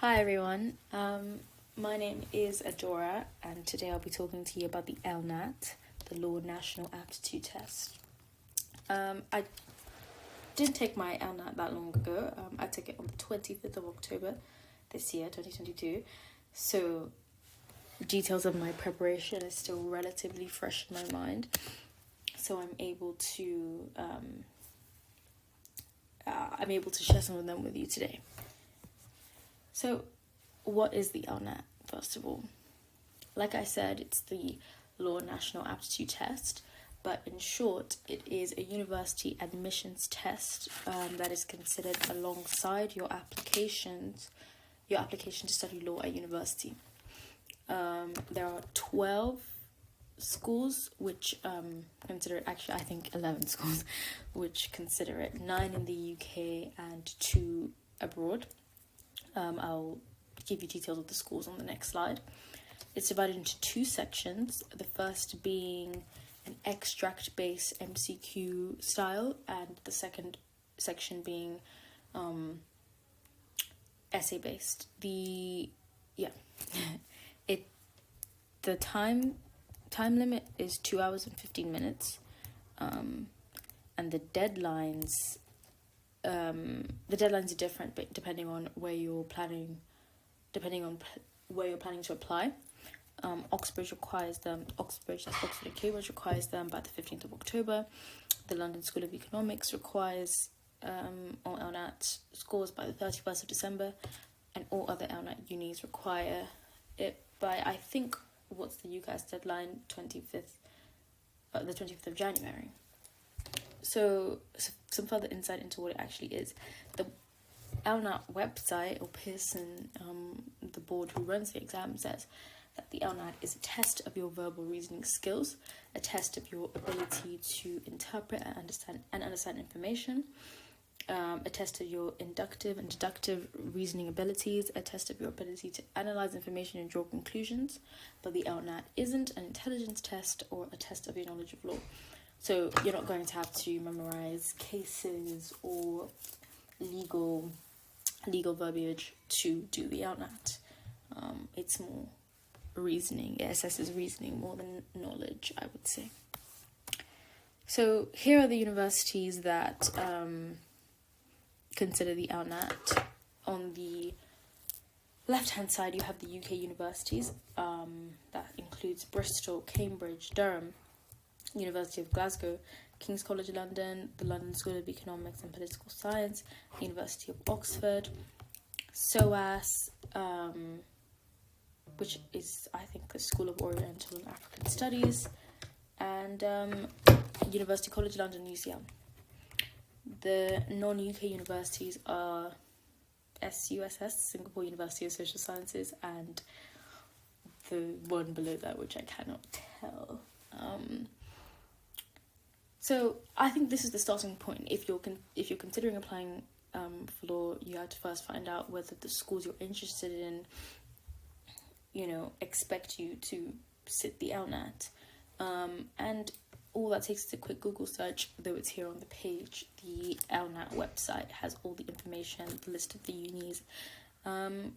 Hi everyone, my name is Adaora and today I'll be talking to you about the LNAT, the National Aptitude Test. I didn't take my LNAT that long ago. I took it on the 25th of October this year, 2022, so details of my preparation is still relatively fresh in my mind, so I'm able to share some of them with you today. So, what is the LNAT, first of all? Like I said, it's the National Aptitude Test, but in short, it is a university admissions test that is considered alongside your application to study law at university. There are 12 schools which consider it, actually I think 11 schools, which consider it, 9 in the UK and 2 abroad. I'll give you details of the schools on the next slide. It's divided into 2 sections, the first being an extract-based MCQ style, and the second section being essay-based. The time limit is 2 hours and 15 minutes, and the deadlines are different, but depending on where you're planning to apply. Oxford, Oxford and Cambridge requires them by the 15th of October. The London School of Economics requires all LNAT scores by the 31st of December, and all other LNAT unis require it by, I think, what's the UCAS deadline, the 25th of January. So some further insight into what it actually is. The LNAT website, or Pearson, the board who runs the exam, says that the LNAT is a test of your verbal reasoning skills, a test of your ability to interpret and understand information, a test of your inductive and deductive reasoning abilities, a test of your ability to analyze information and draw conclusions. But the LNAT isn't an intelligence test or a test of your knowledge of law. So you're not going to have to memorize cases or legal verbiage to do the LNAT. It's more reasoning. It assesses reasoning more than knowledge, I would say. So here are the universities that consider the LNAT. On the left-hand side, you have the UK universities. That includes Bristol, Cambridge, Durham, University of Glasgow, King's College London, the London School of Economics and Political Science, University of Oxford, SOAS, which is, I think, the School of Oriental and African Studies, and University College London, UCL. The non-UK universities are SUSS, Singapore University of Social Sciences, and the one below that, which I cannot tell. So I think this is the starting point. If you're considering applying for law, you have to first find out whether the schools you're interested in, expect you to sit the LNAT. And all that takes is a quick Google search, though it's here on the page. The LNAT website has all the information, the list of the unis. And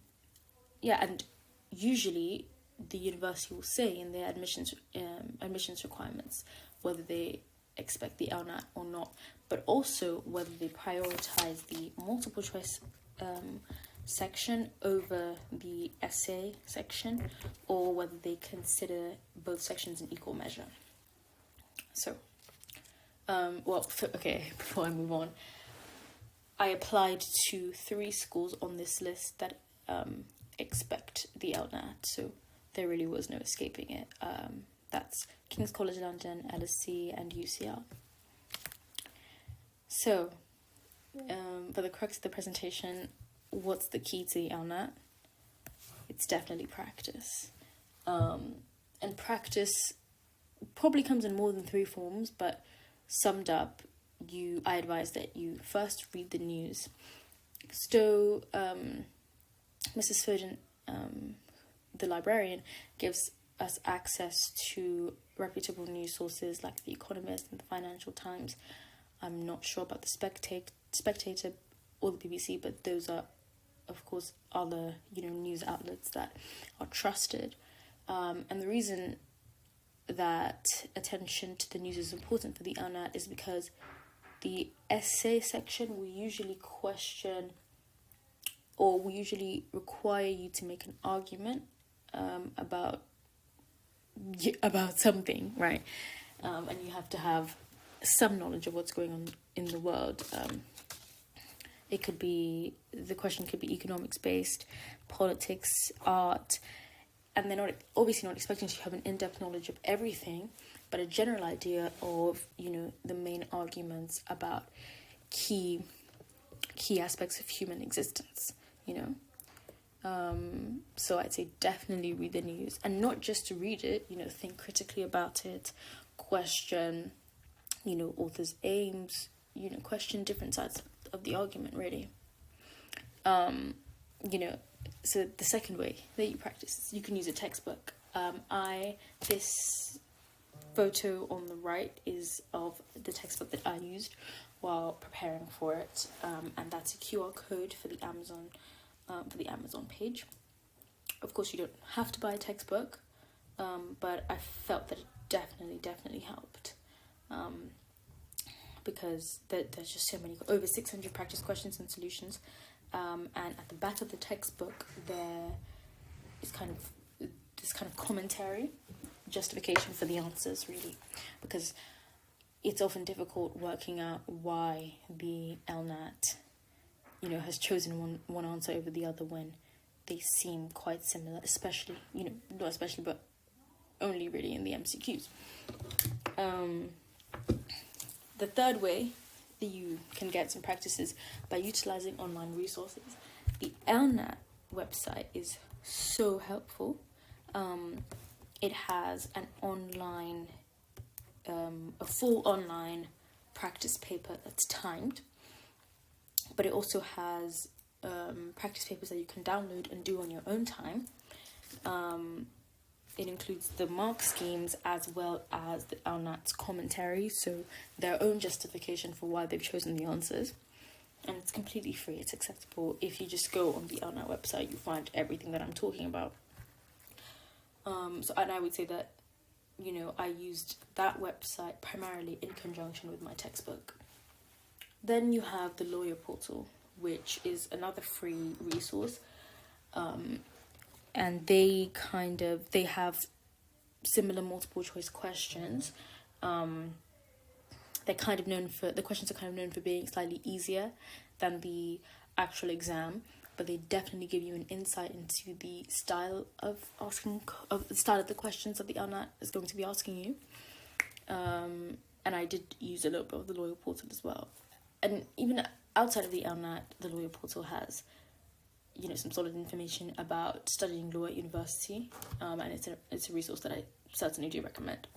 usually the university will say in their admissions requirements whether they expect the LNAT or not, but also whether they prioritize the multiple choice section over the essay section, or whether they consider both sections in equal measure. So, before I move on, I applied to 3 schools on this list that expect the LNAT, so there really was no escaping it. That's King's College London, LSE, and UCL. So, for the crux of the presentation, what's the key to the LNAT? It's definitely practice. And practice probably comes in more than 3 forms, but summed up, I advise that you first read the news. So, Mrs. Foden, the librarian, gives us access to reputable news sources like The Economist and the Financial Times. I'm not sure about the Spectator or the BBC, but those are of course, other, news outlets that are trusted. And the reason that attention to the news is important for the LNAT is because the essay section will usually question, or will usually require you to make an argument about something, right? And you have to have some knowledge of what's going on in the world. The question could be economics based, politics, art, and they're not obviously not expecting you to have an in-depth knowledge of everything, but a general idea of, the main arguments about key aspects of human existence, So I'd say definitely read the news, and not just to read it, think critically about it, question, authors' aims, question different sides of the argument, really. So the second way that you practice is you can use a textbook. This photo on the right is of the textbook that I used while preparing for it, and that's a QR code for the Amazon page. Of course, you don't have to buy a textbook, but I felt that it definitely helped, because there's just so many, over 600 practice questions and solutions, and at the back of the textbook there is this kind of commentary, justification for the answers, really, because it's often difficult working out why the LNAT, has chosen one answer over the other when they seem quite similar, especially, not especially, but only really in the MCQs. The third way that you can get some practice is by utilizing online resources. The LNAT website is so helpful. It has an online, a full online practice paper that's timed, but it also has practice papers that you can download and do on your own time. It includes the mark schemes as well as the LNAT's commentary, so their own justification for why they've chosen the answers. And it's completely free, it's accessible. If you just go on the LNAT website, you find everything that I'm talking about. And I would say that, I used that website primarily in conjunction with my textbook. Then you have the Lawyer Portal, which is another free resource. And they have similar multiple choice questions. The questions are kind of known for being slightly easier than the actual exam, but they definitely give you an insight into the style of the questions that the LNAT is going to be asking you. And I did use a little bit of the Lawyer Portal as well. And even outside of the LNAT, the Lawyer Portal has, some solid information about studying law at university, and it's a resource that I certainly do recommend.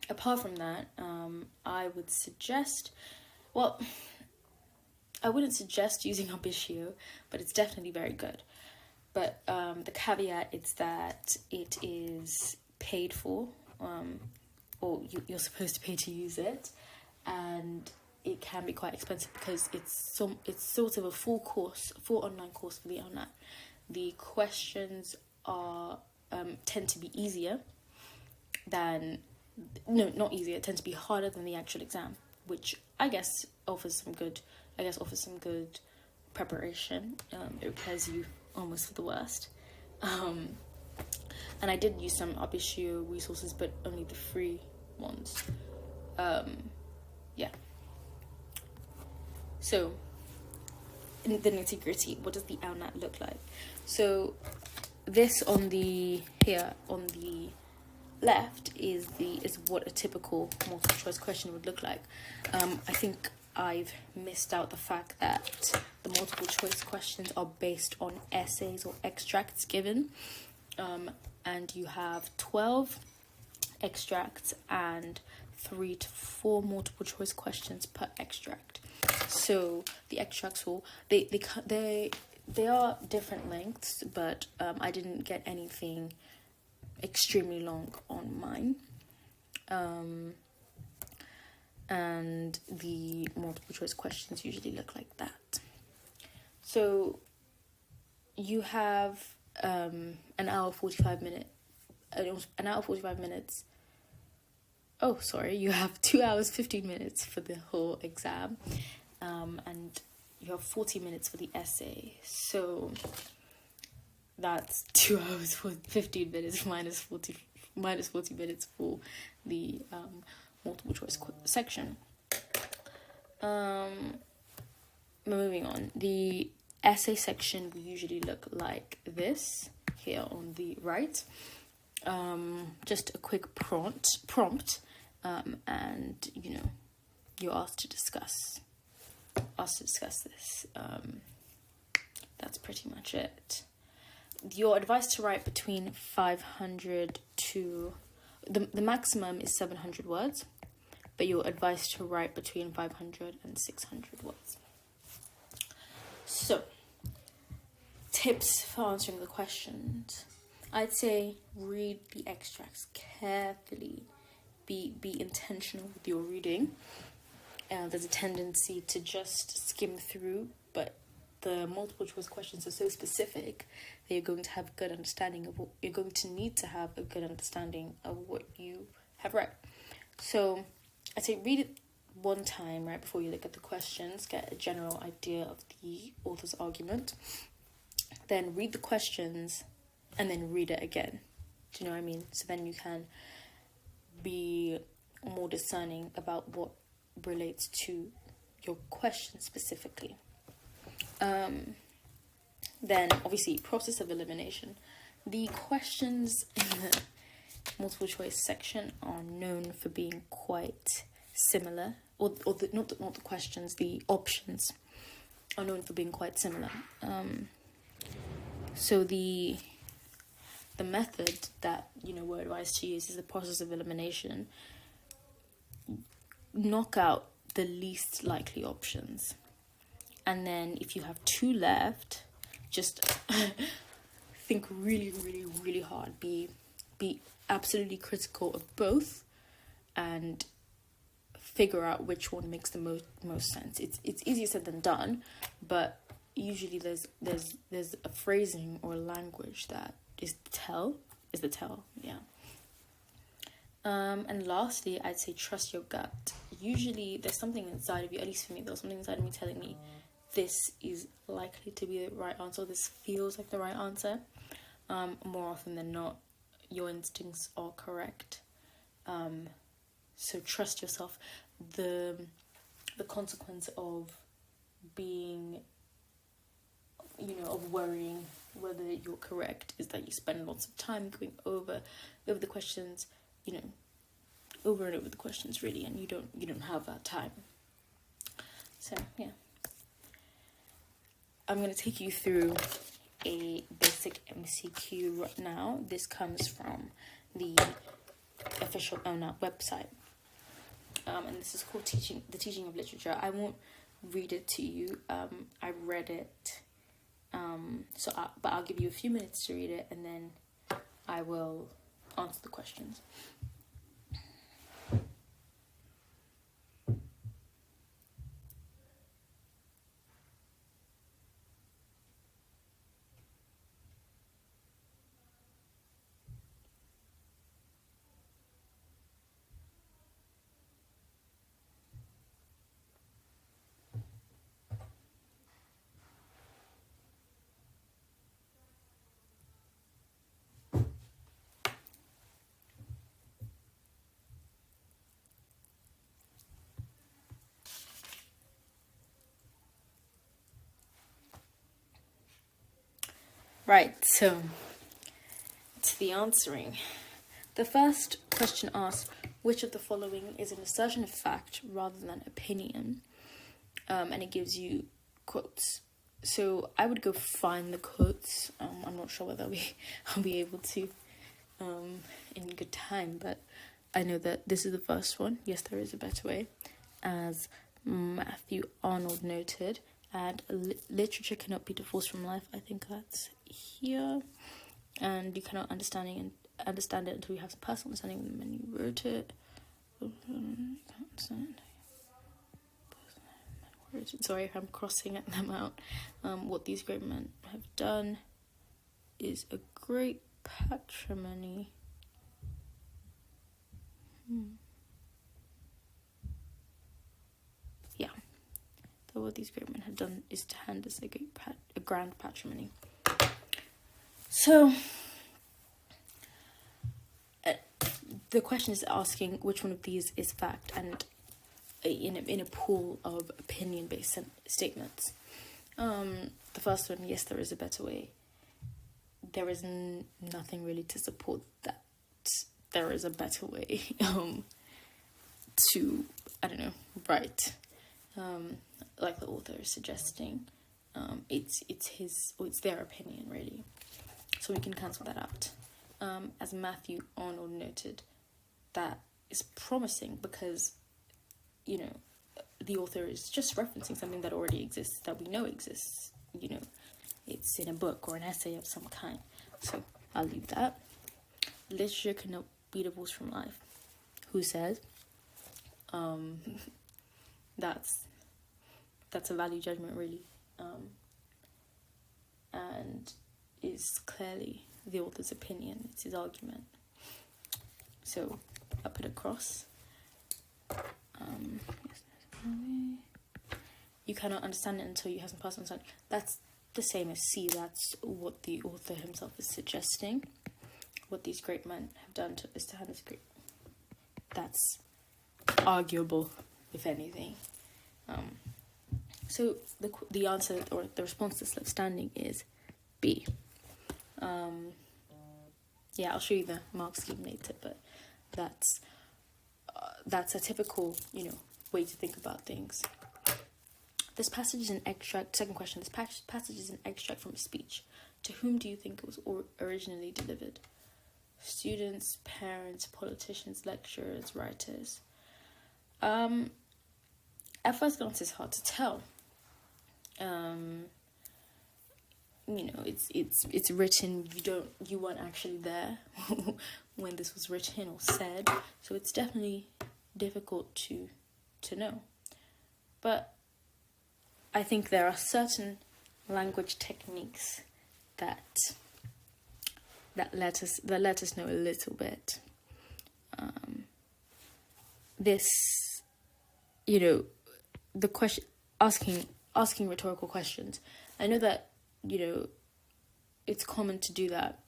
Apart from that, I wouldn't suggest using Ambitio, but it's definitely very good. But the caveat is that it is paid for, or you're supposed to pay to use it, and it can be quite expensive because it's sort of a full online course for the LNAT. The questions tend to be easier than, not easier, tend to be harder than the actual exam, which I guess offers some good preparation. It prepares you almost for the worst. And I did use some Ambitio resources, but only the free ones. Yeah. So, in the nitty-gritty, what does the LNAT look like? So, this on the left is what a typical multiple choice question would look like. I think I've missed out the fact that the multiple choice questions are based on essays or extracts given, and you have 12 extracts and 3 to 4 multiple choice questions per extract. So the extracts they are different lengths, but I didn't get anything extremely long on mine. And the multiple choice questions usually look like that. So you have an hour 45 minutes. Oh, sorry, you have 2 hours 15 minutes for the whole exam, and you have 40 minutes for the essay. So that's 2 hours for 15 minutes minus 40 minutes for the multiple choice section. Moving on, the essay section will usually look like this here on the right. Just a quick prompt, and you're asked to discuss this. That's pretty much it. You're advised to write between 500 to the maximum is 700 words, but you're advised to write between 500 and 600 words. So, tips for answering the questions. I'd say read the extracts carefully. Be intentional with your reading. There's a tendency to just skim through, but the multiple choice questions are so specific that you're going to have a good understanding of what you're going to need to have a good understanding of what you have read. So I'd say read it one time right before you look at the questions, get a general idea of the author's argument, then read the questions, and then read it again. Do you know what I mean? So then you can be more discerning about what relates to your question specifically. Then obviously process of elimination. The questions in the multiple choice section are known for being quite similar, not the questions, the options are known for being quite similar. So the method that we're advised to use is the process of elimination. Knock out the least likely options, and then if you have 2 left, just think really, really, really hard. Be absolutely critical of both, and figure out which one makes the most sense. It's easier said than done, but usually there's a phrasing or language that is the tell. Yeah. And lastly, I'd say trust your gut. Usually there's something inside of you, at least for me, there was something inside of me telling me this is likely to be the right answer, this feels like the right answer. More often than not, your instincts are correct. So trust yourself. The consequence of being, of worrying whether you're correct is that you spend lots of time going over the questions, over and over the questions really, and you don't have that time. So yeah, I'm going to take you through a basic MCQ right now. This comes from the official LNAT website, and this is called the teaching of literature. I won't read it to you. I read it, but I'll give you a few minutes to read it, and then I will answer the questions. Right, so to the answering. The first question asks, which of the following is an assertion of fact rather than opinion? And it gives you quotes. So I would go find the quotes. I'm not sure whether I'll be able to in good time, but I know that this is the first one. Yes, there is a better way, as Matthew Arnold noted. And literature cannot be divorced from life. I think that's here. And you cannot understand it until you have some personal understanding when you wrote it. sorry if I'm crossing them out. What these great men have done is a great patrimony. Yeah. So what these great men have done is to hand us a grand patrimony. So, the question is asking which one of these is fact, and in a pool of opinion-based statements. The first one, yes, there is a better way. There is nothing really to support that there is a better way to, write. Like the author is suggesting, it's their opinion, really. So we can cancel that out. As Matthew Arnold noted, that is promising because, the author is just referencing something that already exists, that we know exists. It's in a book or an essay of some kind. So I'll leave that. Literature cannot be divorced from life. Who says? That's a value judgment, really, and is clearly the author's opinion. It's his argument. So I put a cross. You cannot understand it until you have some personal understanding. That's the same as C. That's what the author himself is suggesting. What these great men have done is to hand us great. That's arguable, if anything. So the answer or the response that's left standing is B. I'll show you the mark scheme later, but that's a typical, way to think about things. This passage is an extract. Second question. This passage is an extract from a speech. To whom do you think it was originally delivered? Students, parents, politicians, lecturers, writers. At first glance, it's hard to tell. It's written. You weren't actually there when this was written or said, so it's definitely difficult to know. But I think there are certain language techniques that let us know a little bit. The question, asking rhetorical questions. I know that, it's common to do that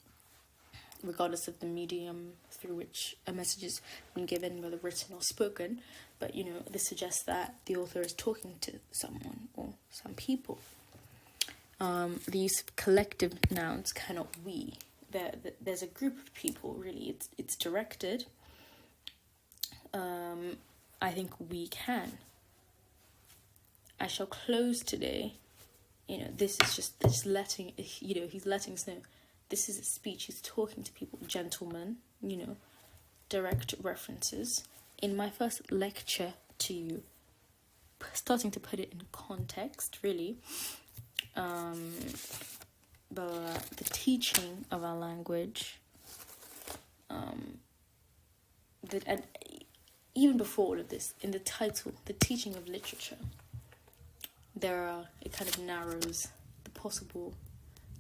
regardless of the medium through which a message is been given, whether written or spoken. But, this suggests that the author is talking to someone or some people. The use of collective nouns, cannot we. There's a group of people, really. It's directed. I think we can. I shall close today. This is just letting, he's letting us know this is a speech. He's talking to people, gentlemen, direct references. In my first lecture to you, starting to put it in context, really, the teaching of our language, and even before all of this, in the title, the teaching of literature, it kind of narrows the possible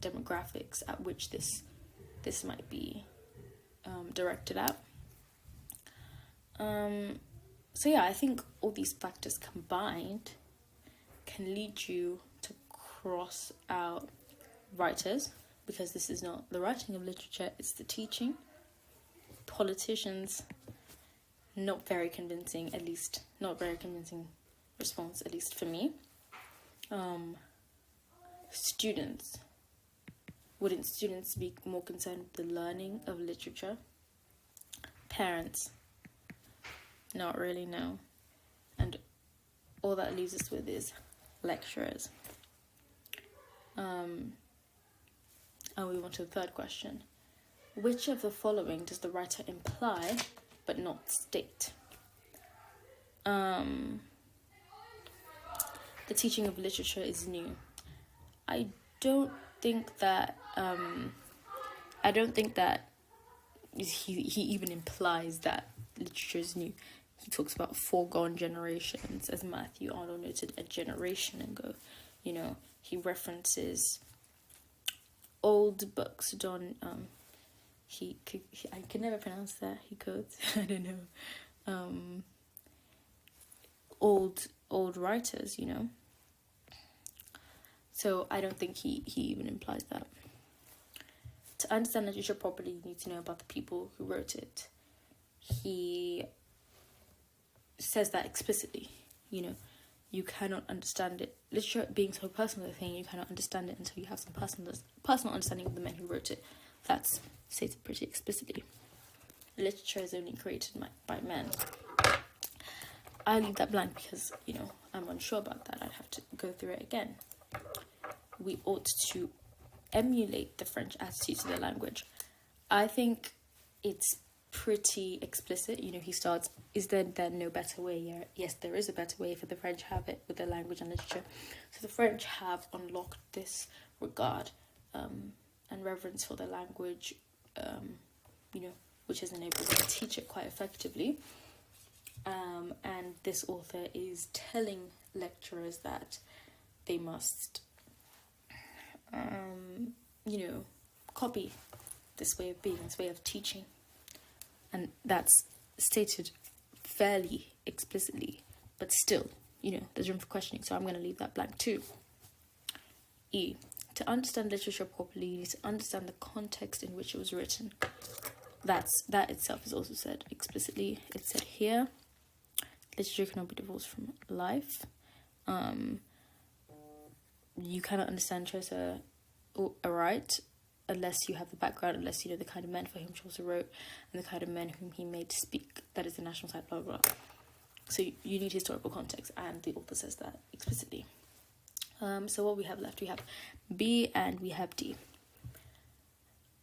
demographics at which this might be directed at. I think all these factors combined can lead you to cross out writers, because this is not the writing of literature, it's the teaching. Politicians, not very convincing response, at least for me. Students. Wouldn't students be more concerned with the learning of literature? Parents. Not really, no. And all that leaves us with is lecturers. And we move on to the third question. Which of the following does the writer imply but not state? The teaching of literature is new. I don't think that he even implies that literature is new. he talks about foregone generations, as Matthew Arnold noted, a generation ago. You know, he references old books done. I can never pronounce that. He quotes. I don't know. Old writers. You know. So I don't think he even implies that. To understand literature properly, you need to know about the people who wrote it. He says that explicitly. You know, you cannot understand it. Literature being so personal a thing, you cannot understand it until you have some personal understanding of the men who wrote it. That's stated pretty explicitly. Literature is only created by men. I leave that blank because, you know, I'm unsure about that. I'd have to go through it again. We ought to emulate the French attitude to their language. I think it's pretty explicit. You know, he starts, is there then no better way? Yeah, yes, there is a better way, for the French have it with their language and literature. So the French have unlocked this regard and reverence for their language, you know, which has enabled them to teach it quite effectively. And this author is telling lecturers that they must, you know, copy this way of being, this way of teaching. And that's stated fairly explicitly, but still, you know, there's room for questioning, so I'm going to leave that blank too. E. To understand literature properly, you need to understand the context in which it was written. That itself is also said explicitly. It's said here, literature cannot be divorced from life. You cannot understand Chaucer aright unless you have the background, unless you know the kind of men for whom Chaucer wrote and the kind of men whom he made to speak. That is the national side, blah, blah, blah. So you need historical context, and the author says that explicitly. So what we have left, we have B and we have D.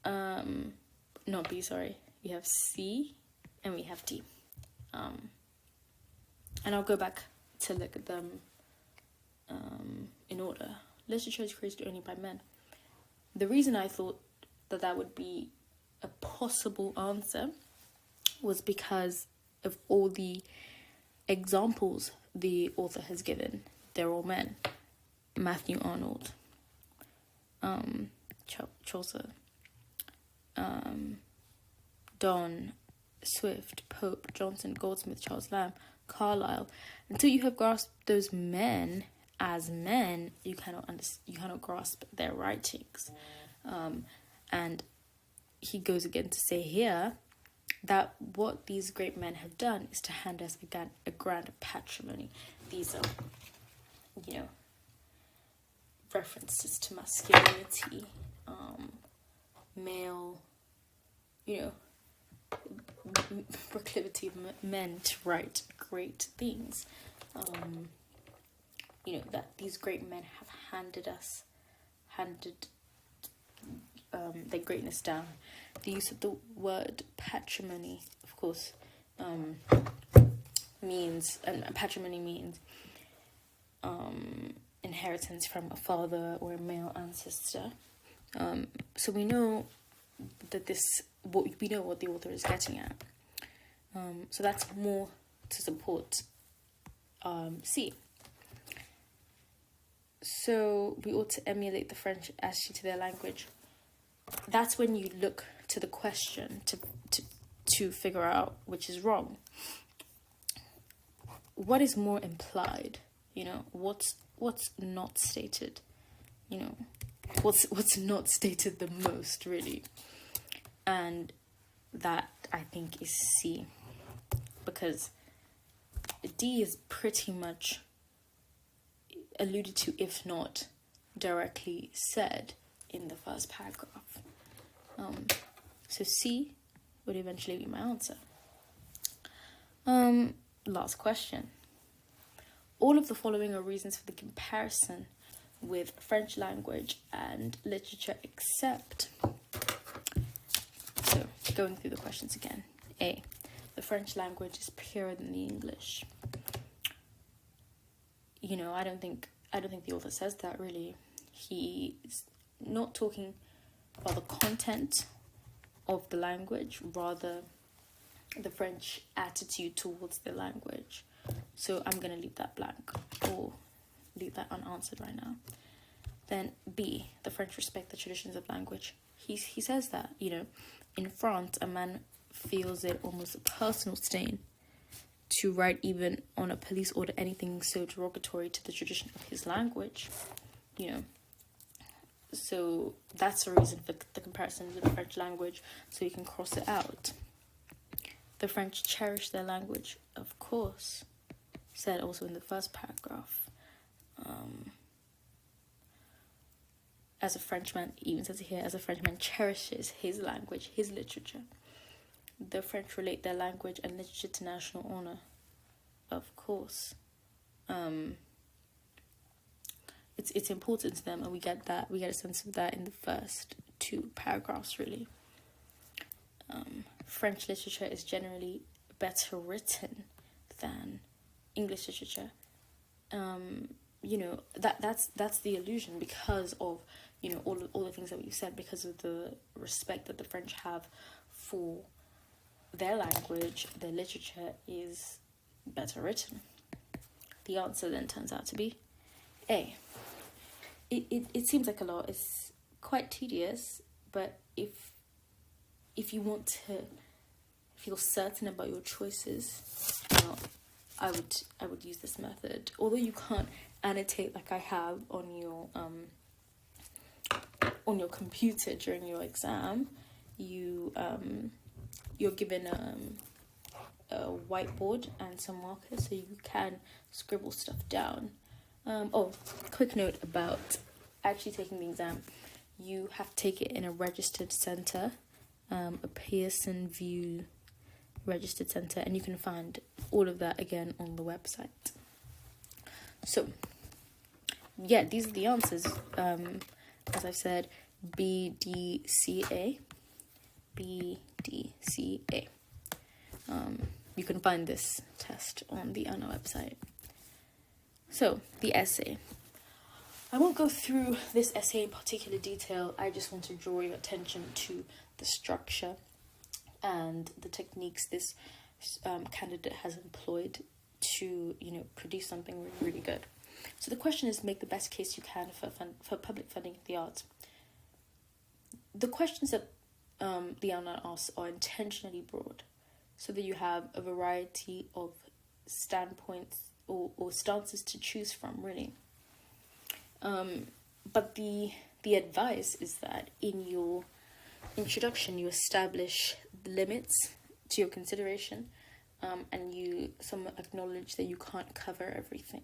Not B, sorry. We have C and we have D. And I'll go back to look at them in order. Literature is created only by men. The reason I thought that would be a possible answer was because of all the examples the author has given. They're all men. Matthew Arnold, Chaucer, Donne, Swift, Pope, Johnson, Goldsmith, Charles Lamb, Carlyle. Until you have grasped those men as men, you cannot grasp their writings. And he goes again to say here that what these great men have done is to hand us again a grand patrimony. These are, you know, references to masculinity, male, you know, proclivity of men to write great things. You know, that these great men have handed their greatness down. The use of the word patrimony, of course, means inheritance from a father or a male ancestor. So we know that we know what the author is getting at. So that's more to support C. So we ought to emulate the French attitude to their language. That's when you look to the question to figure out which is wrong. What is more implied? You know, what's not stated? You know, what's not stated the most, really? And that, I think, is C. Because D is pretty much alluded to, if not directly said, in the first paragraph. So C would eventually be my answer. Last question. All of the following are reasons for the comparison with French language and literature, except... So, going through the questions again. A. The French language is purer than the English. You know, I don't think the author says that, really. He's not talking about the content of the language, rather the French attitude towards the language. So I'm going to leave that blank, or leave that unanswered right now. Then B, the French respect the traditions of language. He says that, in France, a man feels it almost a personal stain to write even on a police order anything so derogatory to the tradition of his language, So that's the reason for the comparison with the French language, so you can cross it out. The French cherish their language, of course, said also in the first paragraph. As a Frenchman, even says here, as a Frenchman cherishes his language, his literature. The French relate their language and literature to national honor, of course. It's important to them, and we get a sense of that in the first two paragraphs, really. French literature is generally better written than English literature. That's the illusion, because of all the things that we've said, because of the respect that the French have for their language. Their literature is better written. The answer then turns out to be A. It seems like a lot. It's quite tedious, but if you want to feel certain about your choices, I would use this method. Although you can't annotate like I have on your computer during your exam, you're given a whiteboard and some markers, so you can scribble stuff down. Quick note about actually taking the exam. You have to take it in a registered centre, a Pearson VUE registered centre, and you can find all of that again on the website. So, yeah, these are the answers. As I've said, B, D, C, A. B, D, C, A. You can find this test on the ANA website. So, the essay. I won't go through this essay in particular detail. I just want to draw your attention to the structure and the techniques this candidate has employed to, produce something really, really good. So the question is, make the best case you can for public funding of the arts. The questions that the ANA asks are intentionally broad, so that you have a variety of standpoints or stances to choose from, really. But the advice is that in your introduction you establish the limits to your consideration, and you somewhat acknowledge that you can't cover everything.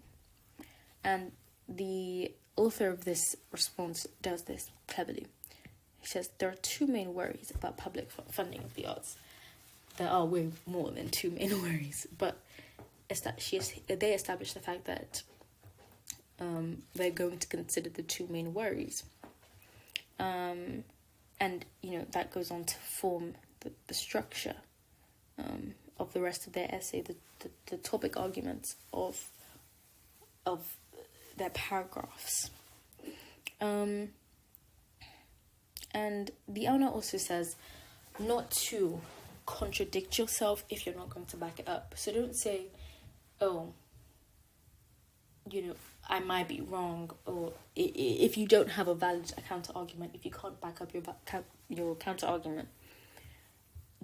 And the author of this response does this cleverly. He says there are two main worries about public funding of the arts. There are way more than two main worries, but they establish the fact that they're going to consider the two main worries. And, that goes on to form the structure of the rest of their essay, the topic arguments of their paragraphs. And the owner also says not to contradict yourself if you're not going to back it up. So don't say, I might be wrong, or if you don't have a valid counter argument, if you can't back up your counter argument,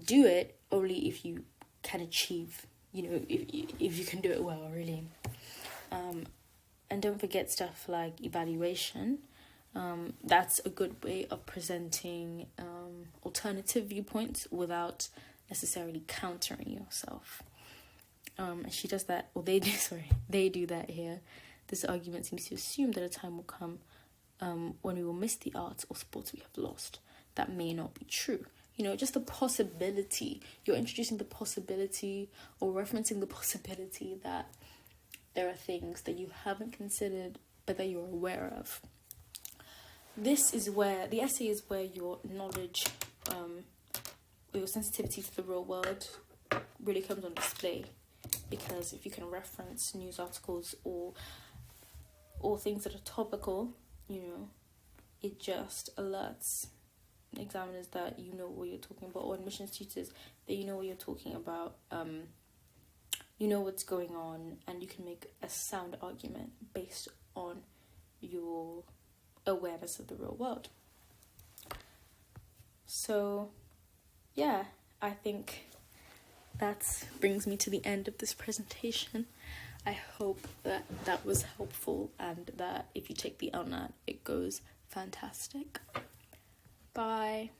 do it only if you can achieve, if you can do it well, really. And don't forget stuff like evaluation. That's a good way of presenting alternative viewpoints without necessarily countering yourself. And she does that, or they do that here. This argument seems to assume that a time will come when we will miss the arts or sports we have lost. That may not be true. Just the possibility. You're introducing the possibility or referencing the possibility that there are things that you haven't considered but that you're aware of. This is where, the essay is where your knowledge, your sensitivity to the real world really comes on display. Because if you can reference news articles or things that are topical, it just alerts examiners that you know what you're talking about, or admissions tutors that you know what you're talking about. You know what's going on, and you can make a sound argument based on your awareness of the real world. So yeah, I think that brings me to the end of this presentation. I hope that was helpful, and that if you take the LNAT, it goes fantastic. Bye.